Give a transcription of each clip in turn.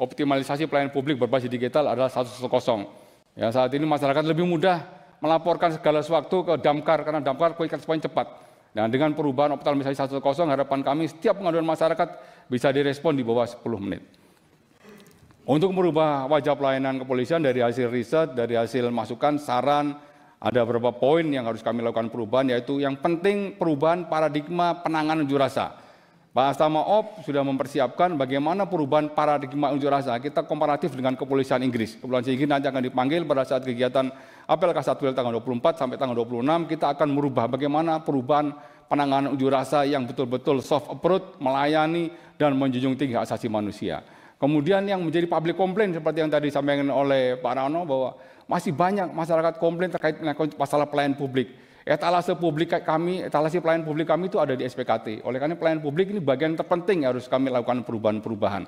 optimalisasi pelayanan publik berbasis digital adalah 110. Ya, saat ini masyarakat lebih mudah melaporkan segala sesuatu ke Damkar karena Damkar quick response cepat. Nah, dengan perubahan optimalisasi 110, harapan kami setiap pengaduan masyarakat bisa direspon di bawah 10 menit. Untuk merubah wajah pelayanan kepolisian dari hasil riset, dari hasil masukan, saran, ada beberapa poin yang harus kami lakukan perubahan, yaitu yang penting perubahan paradigma penanganan unjuk rasa. Pak Astama-op sudah mempersiapkan bagaimana perubahan paradigma unjuk rasa. Kita komparatif dengan kepolisian Inggris. Kepolisian Inggris nanti akan dipanggil pada saat kegiatan apel Kasatwil tanggal 24 sampai tanggal 26. Kita akan merubah bagaimana perubahan penanganan unjuk rasa yang betul-betul soft approach, melayani dan menjunjung tinggi hak asasi manusia. Kemudian yang menjadi public complaint seperti yang tadi disampaikan oleh Pak Rano bahwa masih banyak masyarakat komplain terkait dengan masalah pelayanan publik. Etalase pelayanan publik kami itu ada di SPKT. Oleh karena pelayanan publik ini bagian terpenting harus kami lakukan perubahan-perubahan.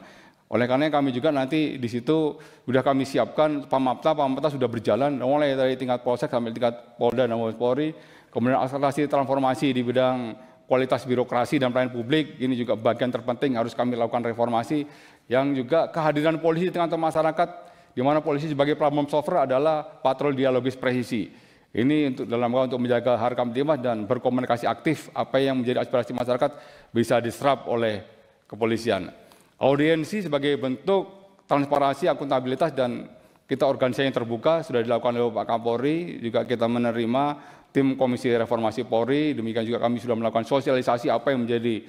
Oleh karena kami juga nanti di situ sudah kami siapkan Pamapta sudah berjalan mulai dari tingkat Polsek sampai tingkat Polda dan Mabes Polri. Kemudian akselerasi transformasi di bidang kualitas birokrasi dan pelayanan publik ini juga bagian terpenting harus kami lakukan reformasi. Yang juga kehadiran polisi di tengah-tengah masyarakat, di mana polisi sebagai problem solver adalah patroli dialogis presisi. Ini dalam rangka untuk menjaga harkam timah dan berkomunikasi aktif apa yang menjadi aspirasi masyarakat bisa diserap oleh kepolisian. Audiensi sebagai bentuk transparansi, akuntabilitas dan kita organisasi yang terbuka sudah dilakukan oleh Pak Kapolri, juga kita menerima tim Komisi Reformasi Polri, demikian juga kami sudah melakukan sosialisasi apa yang menjadi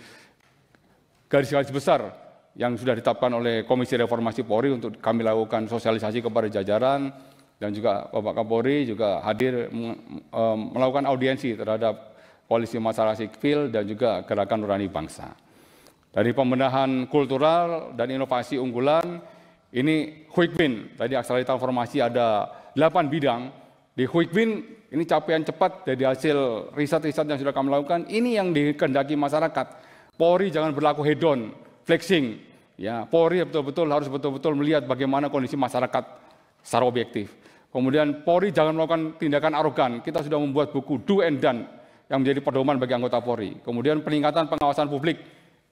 garis-garis besar yang sudah ditetapkan oleh Komisi Reformasi Polri untuk kami lakukan sosialisasi kepada jajaran. Dan juga Bapak Kapolri juga hadir melakukan audiensi terhadap koalisi masyarakat sipil dan juga gerakan nurani bangsa. Dari pembenahan kultural dan inovasi unggulan, ini quick win. Tadi akselerasi transformasi ada 8 bidang. Di quick win ini capaian cepat dari hasil riset-riset yang sudah kami lakukan. Ini yang dikehendaki masyarakat. Polri jangan berlaku hedon, flexing. Ya, Polri betul-betul harus betul-betul melihat bagaimana kondisi masyarakat secara objektif. Kemudian Polri jangan melakukan tindakan arogan. Kita sudah membuat buku Do and Done yang menjadi pedoman bagi anggota Polri. Kemudian peningkatan pengawasan publik.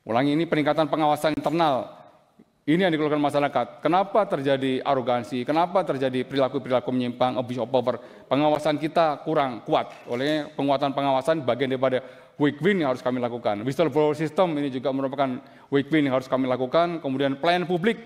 Ulangi, ini peningkatan pengawasan internal. Ini yang dikeluhkan masyarakat. Kenapa terjadi arogansi? Kenapa terjadi perilaku-perilaku menyimpang, abuse of power? Pengawasan kita kurang kuat. Oleh penguatan pengawasan bagian daripada quick win yang harus kami lakukan. Whistleblower system ini juga merupakan quick win yang harus kami lakukan. Kemudian pelayanan publik.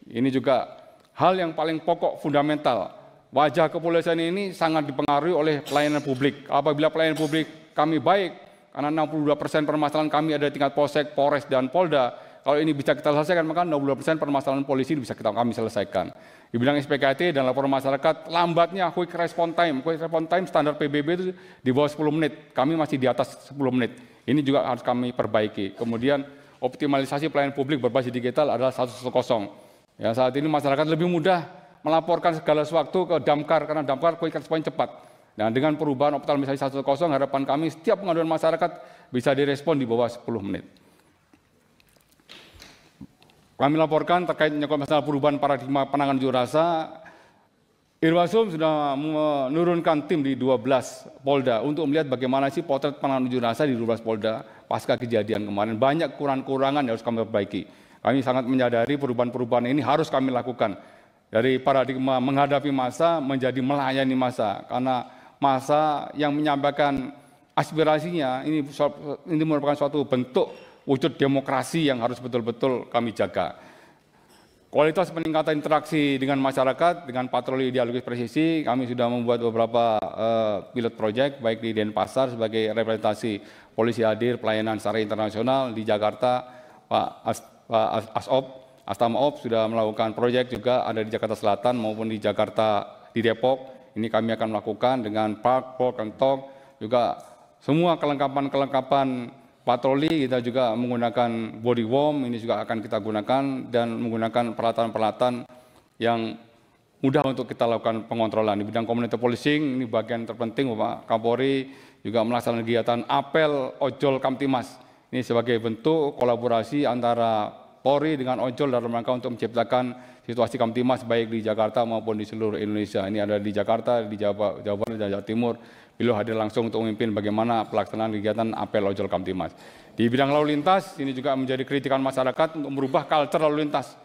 Ini juga hal yang paling pokok, fundamental. Wajah kepolisian ini sangat dipengaruhi oleh pelayanan publik. Apabila pelayanan publik kami baik, karena 62% permasalahan kami ada di tingkat Polsek, Polres, dan Polda, kalau ini bisa kita selesaikan, maka 62% permasalahan polisi bisa kami selesaikan. Di bidang SPKT dan laporan masyarakat, lambatnya quick response time. Quick response time standar PBB itu di bawah 10 menit. Kami masih di atas 10 menit. Ini juga harus kami perbaiki. Kemudian optimalisasi pelayanan publik berbasis digital adalah 110. Ya, saat ini masyarakat lebih mudah melaporkan segala sesuatu ke Damkar karena Damkar quick response cepat. Nah, dengan perubahan optimalisasi 110, harapan kami setiap pengaduan masyarakat bisa direspon di bawah 10 menit. Kami laporkan terkait masalah perubahan paradigma penanganan unjuk rasa. Irwasum sudah menurunkan tim di 12 Polda untuk melihat bagaimana sih potret penanganan unjuk rasa di 12 Polda pasca kejadian kemarin. Banyak kekurangan yang harus kami perbaiki. Kami sangat menyadari perubahan-perubahan ini harus kami lakukan. Dari paradigma menghadapi massa menjadi melayani massa, karena massa yang menyampaikan aspirasinya ini merupakan suatu bentuk wujud demokrasi yang harus betul-betul kami jaga. Kualitas peningkatan interaksi dengan masyarakat dengan patroli dialogis presisi, kami sudah membuat beberapa pilot project baik di Denpasar sebagai representasi polisi hadir pelayanan secara internasional. Di Jakarta Pak Astama-op sudah melakukan proyek juga ada di Jakarta Selatan maupun di Jakarta di Depok. Ini kami akan melakukan dengan Park, Pol, Kentok, juga semua kelengkapan patroli. Kita juga menggunakan body worm, ini juga akan kita gunakan dan menggunakan peralatan-peralatan yang mudah untuk kita lakukan pengontrolan. Di bidang community policing ini bagian terpenting Bapak Kapolri juga melaksanakan kegiatan apel ojol Kamtimas. Ini sebagai bentuk kolaborasi antara Polri dengan ojol dalam rangka untuk menciptakan situasi Kamtimas baik di Jakarta maupun di seluruh Indonesia. Ini ada di Jakarta, di Jawa Barat, dan Jawa Timur. Beliau hadir langsung untuk memimpin bagaimana pelaksanaan kegiatan apel ojol Kamtimas. Di bidang lalu lintas, ini juga menjadi kritikan masyarakat untuk merubah culture lalu lintas.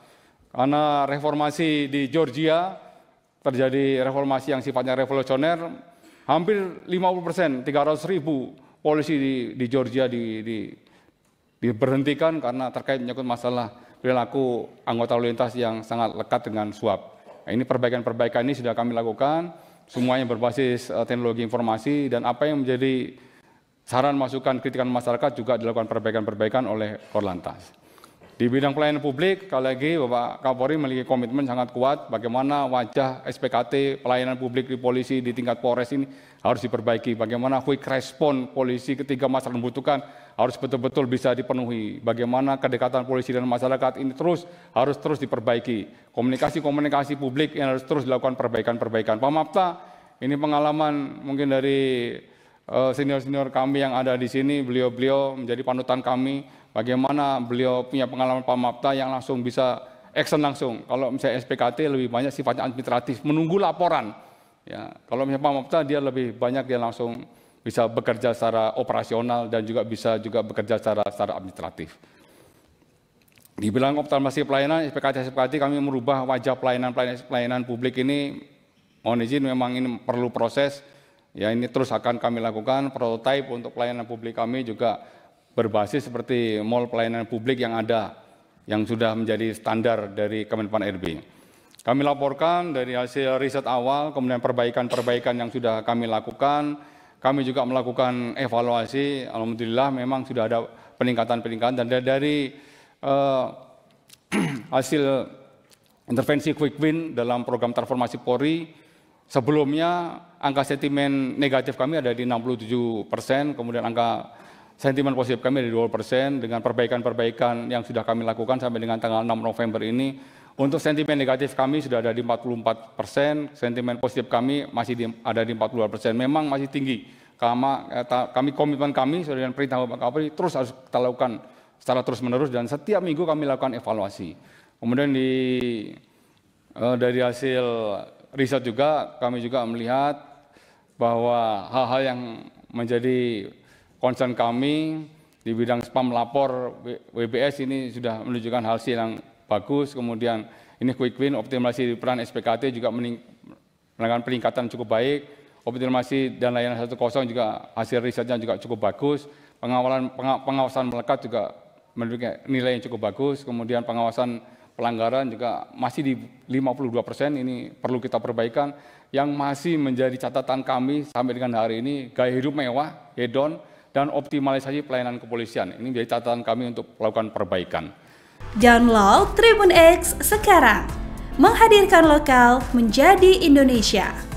Karena reformasi di Georgia, terjadi reformasi yang sifatnya revolusioner, hampir 50%, 300.000 polisi di Georgia diberhentikan karena terkait menyangkut masalah perilaku anggota lalu lintas yang sangat lekat dengan suap. Nah, ini perbaikan-perbaikan ini sudah kami lakukan, semuanya berbasis teknologi informasi, dan apa yang menjadi saran masukan kritikan masyarakat juga dilakukan perbaikan-perbaikan oleh Korlantas. Di bidang pelayanan publik, sekali lagi Bapak Kapolri memiliki komitmen sangat kuat bagaimana wajah SPKT pelayanan publik di polisi di tingkat Polres ini harus diperbaiki. Bagaimana quick respon polisi ketika masyarakat membutuhkan harus betul-betul bisa dipenuhi. Bagaimana kedekatan polisi dan masyarakat ini harus terus diperbaiki. Komunikasi-komunikasi publik yang harus terus dilakukan perbaikan-perbaikan. Pak Mapta, ini pengalaman mungkin dari senior-senior kami yang ada di sini, beliau menjadi panutan kami. Bagaimana beliau punya pengalaman Pak Mapta yang langsung bisa action langsung. Kalau misalnya SPKT lebih banyak sifatnya administratif, menunggu laporan. Ya, kalau misalnya Pak Mapta dia lebih banyak dia langsung bisa bekerja secara operasional dan juga bisa bekerja secara administratif. Di bidang optimalisasi pelayanan SPKT kami merubah wajah pelayanan publik ini. Mohon izin memang ini perlu proses. Ya, ini terus akan kami lakukan prototipe untuk pelayanan publik kami juga berbasis seperti mall pelayanan publik yang ada, yang sudah menjadi standar dari Kemenpan RB. Kami laporkan dari hasil riset awal, kemudian perbaikan-perbaikan yang sudah kami lakukan. Kami juga melakukan evaluasi, alhamdulillah memang sudah ada peningkatan-peningkatan, dan dari hasil intervensi quick win dalam program transformasi Polri, sebelumnya angka sentimen negatif kami ada di 67%, kemudian angka sentimen positif kami ada di 20%, dengan perbaikan-perbaikan yang sudah kami lakukan sampai dengan tanggal 6 November ini. Untuk sentimen negatif kami sudah ada di 44%, sentimen positif kami masih ada di 42%. Memang masih tinggi. Komitmen kami sesuai dengan perintah Bapak Kapolri terus harus kita lakukan secara terus-menerus, dan setiap minggu kami lakukan evaluasi. Kemudian dari hasil riset juga kami juga melihat bahwa hal-hal yang menjadi concern kami di bidang spam lapor WBS ini sudah menunjukkan hasil yang bagus. Kemudian ini quick win, optimalisasi peran SPKT juga melakukan peningkatan cukup baik. Optimalisasi dan layanan 1.0 juga hasil risetnya juga cukup bagus. Pengawasan melekat juga memiliki nilai yang cukup bagus. Kemudian pengawasan pelanggaran juga masih di 52%, ini perlu kita perbaikan. Yang masih menjadi catatan kami sampai dengan hari ini gaya hidup mewah, hedon, dan optimalisasi pelayanan kepolisian. Ini menjadi catatan kami untuk melakukan perbaikan. Download Tribun X sekarang, menghadirkan lokal menjadi Indonesia.